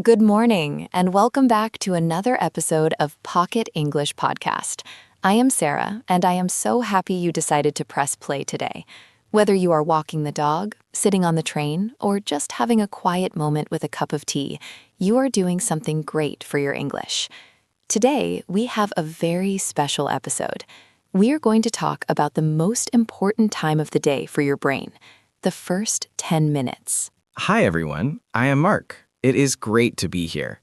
Good morning, and welcome back to another episode of Pocket English Podcast. I am Sarah, and I am so happy you decided to press play today. Whether you are walking the dog, sitting on the train, or just having a quiet moment with a cup of tea, you are doing something great for your English. Today, we have a very special episode. We are going to talk about the most important time of the day for your brain, the first 10 minutes. Hi, everyone. I am Mark. It is great to be here.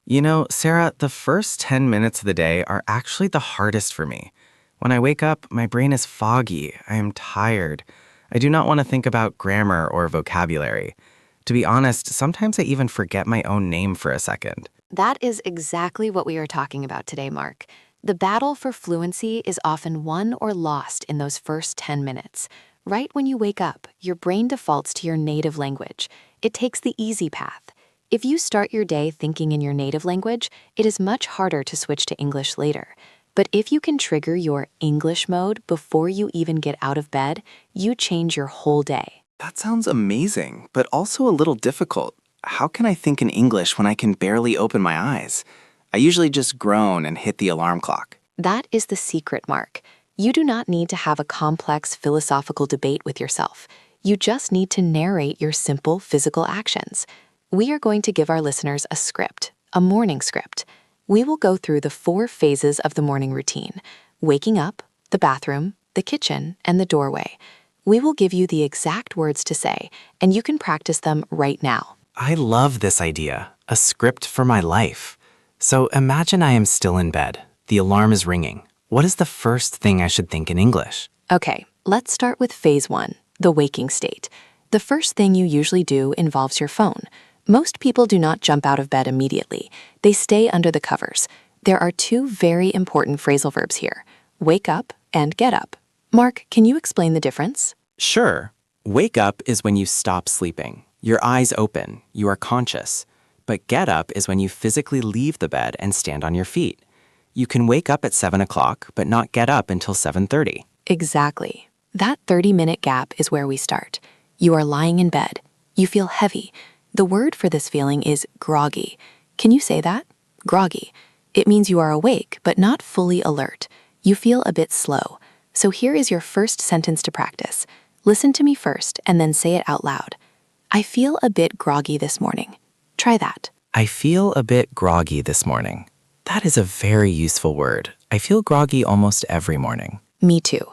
You know, Sarah, the first 10 minutes of the day are actually the hardest for me. When I wake up, my brain is foggy. I am tired. I do not want to think about grammar or vocabulary. To be honest, sometimes I even forget my own name for a second. That is exactly what we are talking about today, Mark. The battle for fluency is often won or lost in those first 10 minutes. Right when you wake up, your brain defaults to your native language. It takes the easy path. If you start your day thinking in your native language, it is much harder to switch to English later. But if you can trigger your English mode before you even get out of bed, you change your whole day. That sounds amazing, but also a little difficult. How can I think in English when I can barely open my eyes? I usually just groan and hit the alarm clock. That is the secret, Mark. You do not need to have a complex philosophical debate with yourself. You just need to narrate your simple physical actions. We are going to give our listeners a script, a morning script. We will go through the 4 phases of the morning routine: waking up, the bathroom, the kitchen, and the doorway. We will give you the exact words to say, and you can practice them right now. I love this idea, a script for my life. So imagine I am still in bed. The alarm is ringing. What is the first thing I should think in English? Okay, let's start with phase 1, the waking state. The first thing you usually do involves your phone. Most people do not jump out of bed immediately. They stay under the covers. There are 2 very important phrasal verbs here: wake up and get up. Mark, can you explain the difference? Sure. Wake up is when you stop sleeping. Your eyes open. You are conscious. But get up is when you physically leave the bed and stand on your feet. You can wake up at 7 o'clock, but not get up until 7:30. Exactly. That 30-minute gap is where we start. You are lying in bed. You feel heavy. The word for this feeling is groggy. Can you say that? Groggy. It means you are awake, but not fully alert. You feel a bit slow. So here is your first sentence to practice. Listen to me first and then say it out loud. I feel a bit groggy this morning. Try that. I feel a bit groggy this morning. That is a very useful word. I feel groggy almost every morning. Me too.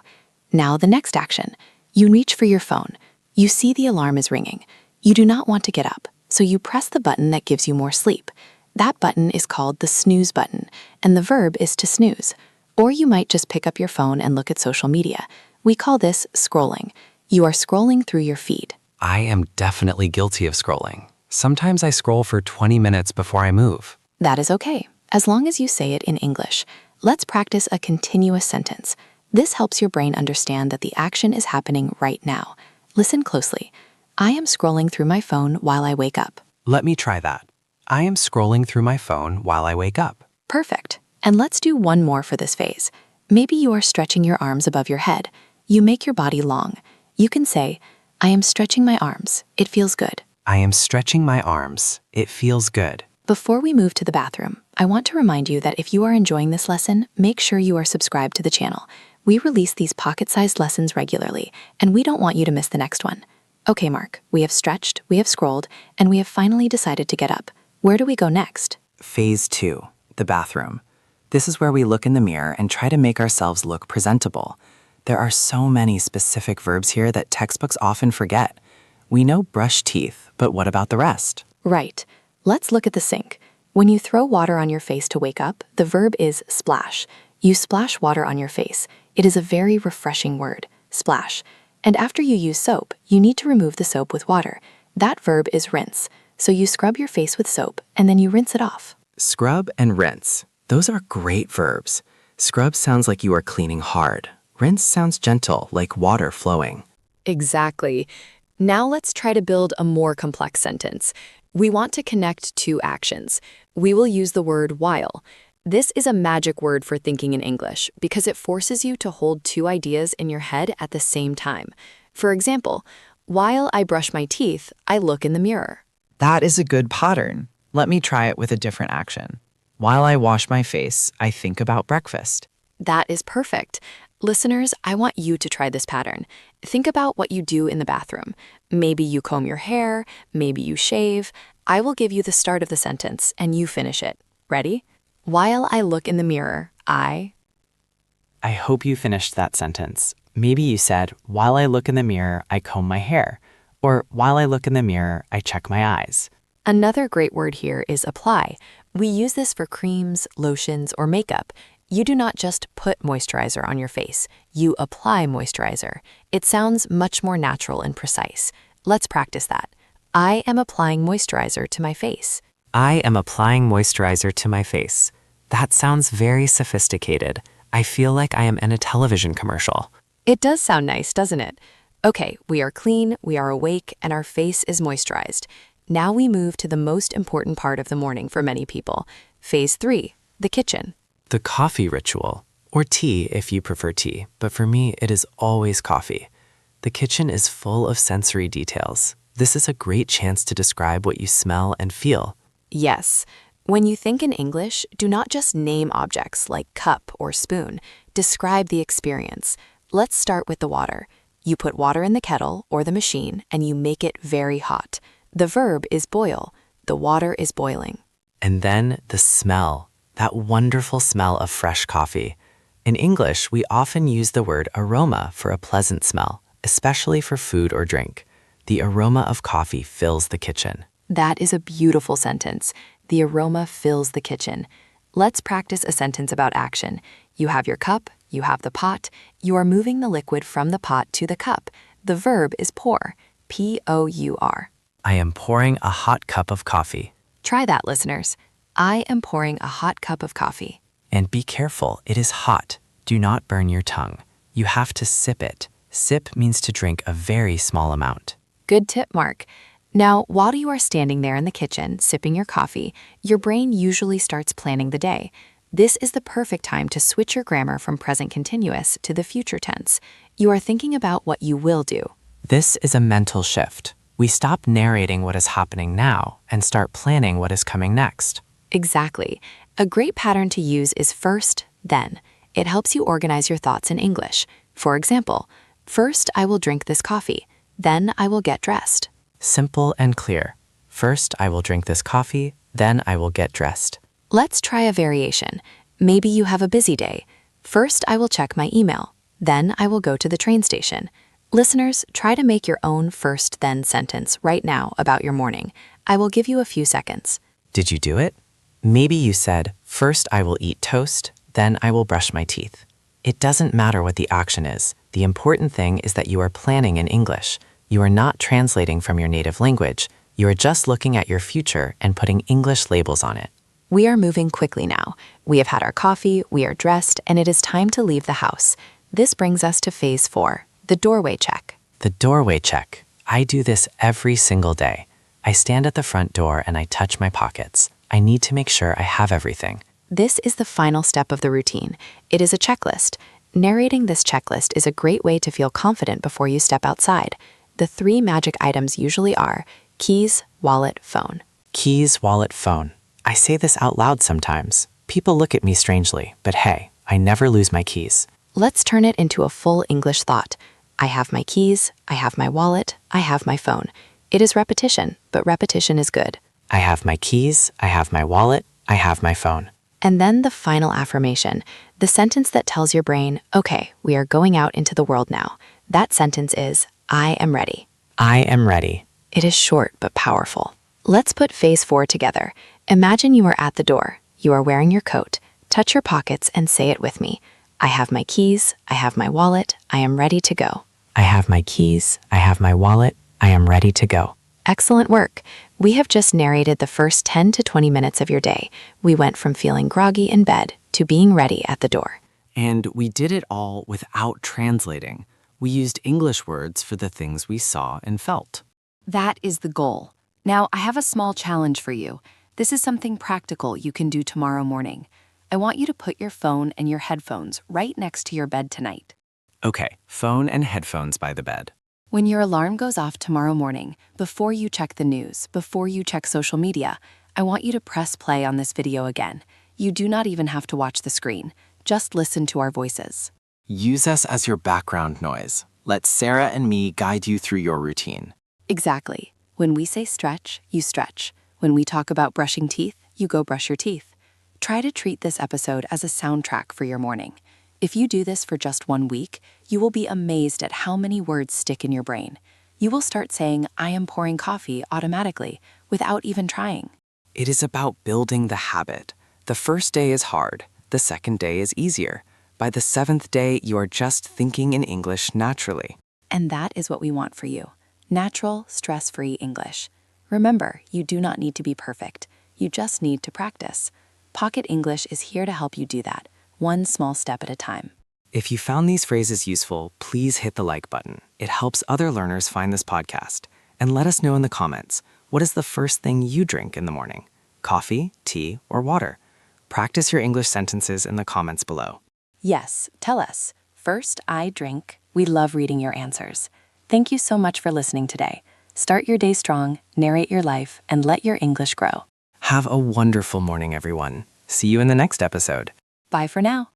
Now the next action. You reach for your phone. You see the alarm is ringing. You do not want to get up, so you press the button that gives you more sleep. That button is called the snooze button, and the verb is to snooze. Or you might just pick up your phone and look at social media. We call this scrolling. You are scrolling through your feed. I am definitely guilty of scrolling. Sometimes I scroll for 20 minutes before I move. That is okay, as long as you say it in English. Let's practice a continuous sentence. This helps your brain understand that the action is happening right now. Listen closely. I am scrolling through my phone while I wake up. Let me try that. I am scrolling through my phone while I wake up. Perfect. And let's do one more for this phase. Maybe you are stretching your arms above your head. You make your body long. You can say, I am stretching my arms. It feels good. I am stretching my arms. It feels good. Before we move to the bathroom, I want to remind you that if you are enjoying this lesson, make sure you are subscribed to the channel. We release these pocket-sized lessons regularly, and we don't want you to miss the next one. Okay, Mark, we have stretched, we have scrolled, and we have finally decided to get up. Where do we go next? Phase 2, the bathroom. This is where we look in the mirror and try to make ourselves look presentable. There are so many specific verbs here that textbooks often forget. We know brush teeth, but what about the rest? Right. Let's look at the sink. When you throw water on your face to wake up, the verb is splash. You splash water on your face. It is a very refreshing word, splash. And after you use soap, you need to remove the soap with water. That verb is rinse. So you scrub your face with soap, and then you rinse it off. Scrub and rinse. Those are great verbs. Scrub sounds like you are cleaning hard. Rinse sounds gentle, like water flowing. Exactly. Now let's try to build a more complex sentence. We want to connect 2 actions. We will use the word while. This is a magic word for thinking in English because it forces you to hold 2 ideas in your head at the same time. For example, while I brush my teeth, I look in the mirror. That is a good pattern. Let me try it with a different action. While I wash my face, I think about breakfast. That is perfect. Listeners, I want you to try this pattern. Think about what you do in the bathroom. Maybe you comb your hair, maybe you shave. I will give you the start of the sentence and you finish it. Ready? While I look in the mirror, I hope you finished that sentence. Maybe you said, while I look in the mirror, I comb my hair. Or while I look in the mirror, I check my eyes. Another great word here is apply. We use this for creams, lotions, or makeup. You do not just put moisturizer on your face, you apply moisturizer. It sounds much more natural and precise. Let's practice that. I am applying moisturizer to my face. I am applying moisturizer to my face. That sounds very sophisticated. I feel like I am in a television commercial. It does sound nice, doesn't it? Okay, we are clean, we are awake, and our face is moisturized. Now we move to the most important part of the morning for many people. Phase 3, the kitchen. The coffee ritual, or tea if you prefer tea, but for me it is always coffee. The kitchen is full of sensory details. This is a great chance to describe what you smell and feel. Yes. When you think in English, do not just name objects like cup or spoon. Describe the experience. Let's start with the water. You put water in the kettle or the machine and you make it very hot. The verb is boil. The water is boiling. And then the smell, that wonderful smell of fresh coffee. In English, we often use the word aroma for a pleasant smell, especially for food or drink. The aroma of coffee fills the kitchen. That is a beautiful sentence. The aroma fills the kitchen. Let's practice a sentence about action. You have your cup, you have the pot, you are moving the liquid from the pot to the cup. The verb is pour, P-O-U-R. I am pouring a hot cup of coffee. Try that, listeners. I am pouring a hot cup of coffee. And be careful, it is hot. Do not burn your tongue. You have to sip it. Sip means to drink a very small amount. Good tip, Mark. Now, while you are standing there in the kitchen, sipping your coffee, your brain usually starts planning the day. This is the perfect time to switch your grammar from present continuous to the future tense. You are thinking about what you will do. This is a mental shift. We stop narrating what is happening now and start planning what is coming next. Exactly. A great pattern to use is first, then. It helps you organize your thoughts in English. For example, first I will drink this coffee, then I will get dressed. Simple and clear. First, I will drink this coffee, then I will get dressed. Let's try a variation. Maybe you have a busy day. First, I will check my email, then I will go to the train station. Listeners, try to make your own first-then sentence right now about your morning. I will give you a few seconds. Did you do it? Maybe you said, first I will eat toast, then I will brush my teeth. It doesn't matter what the action is. The important thing is that you are planning in English. You are not translating from your native language. You are just looking at your future and putting English labels on it. We are moving quickly now. We have had our coffee, we are dressed, and it is time to leave the house. This brings us to phase 4, the doorway check. The doorway check. I do this every single day. I stand at the front door and I touch my pockets. I need to make sure I have everything. This is the final step of the routine. It is a checklist. Narrating this checklist is a great way to feel confident before you step outside. The 3 magic items usually are keys, wallet, phone. Keys, wallet, phone. I say this out loud sometimes. People look at me strangely, but hey, I never lose my keys. Let's turn it into a full English thought. I have my keys, I have my wallet, I have my phone. It is repetition, but repetition is good. I have my keys, I have my wallet, I have my phone. And then the final affirmation, the sentence that tells your brain, okay, we are going out into the world now. That sentence is, I am ready. I am ready. It is short but powerful. Let's put phase 4 together. Imagine you are at the door. You are wearing your coat. Touch your pockets and say it with me. I have my keys. I have my wallet. I am ready to go. I have my keys. I have my wallet. I am ready to go. Excellent work. We have just narrated the first 10 to 20 minutes of your day. We went from feeling groggy in bed to being ready at the door. And we did it all without translating. We used English words for the things we saw and felt. That is the goal. Now, I have a small challenge for you. This is something practical you can do tomorrow morning. I want you to put your phone and your headphones right next to your bed tonight. Okay, phone and headphones by the bed. When your alarm goes off tomorrow morning, before you check the news, before you check social media, I want you to press play on this video again. You do not even have to watch the screen. Just listen to our voices. Use us as your background noise. Let Sarah and me guide you through your routine. Exactly. When we say stretch, you stretch. When we talk about brushing teeth, you go brush your teeth. Try to treat this episode as a soundtrack for your morning. If you do this for just 1 week, you will be amazed at how many words stick in your brain. You will start saying, I am pouring coffee automatically, without even trying. It is about building the habit. The first day is hard. The second day is easier. By the 7th day, you are just thinking in English naturally. And that is what we want for you. Natural, stress-free English. Remember, you do not need to be perfect. You just need to practice. Pocket English is here to help you do that, one small step at a time. If you found these phrases useful, please hit the like button. It helps other learners find this podcast. And let us know in the comments, what is the first thing you drink in the morning? Coffee, tea, or water? Practice your English sentences in the comments below. Yes, tell us. First, I drink. We love reading your answers. Thank you so much for listening today. Start your day strong, narrate your life, and let your English grow. Have a wonderful morning, everyone. See you in the next episode. Bye for now.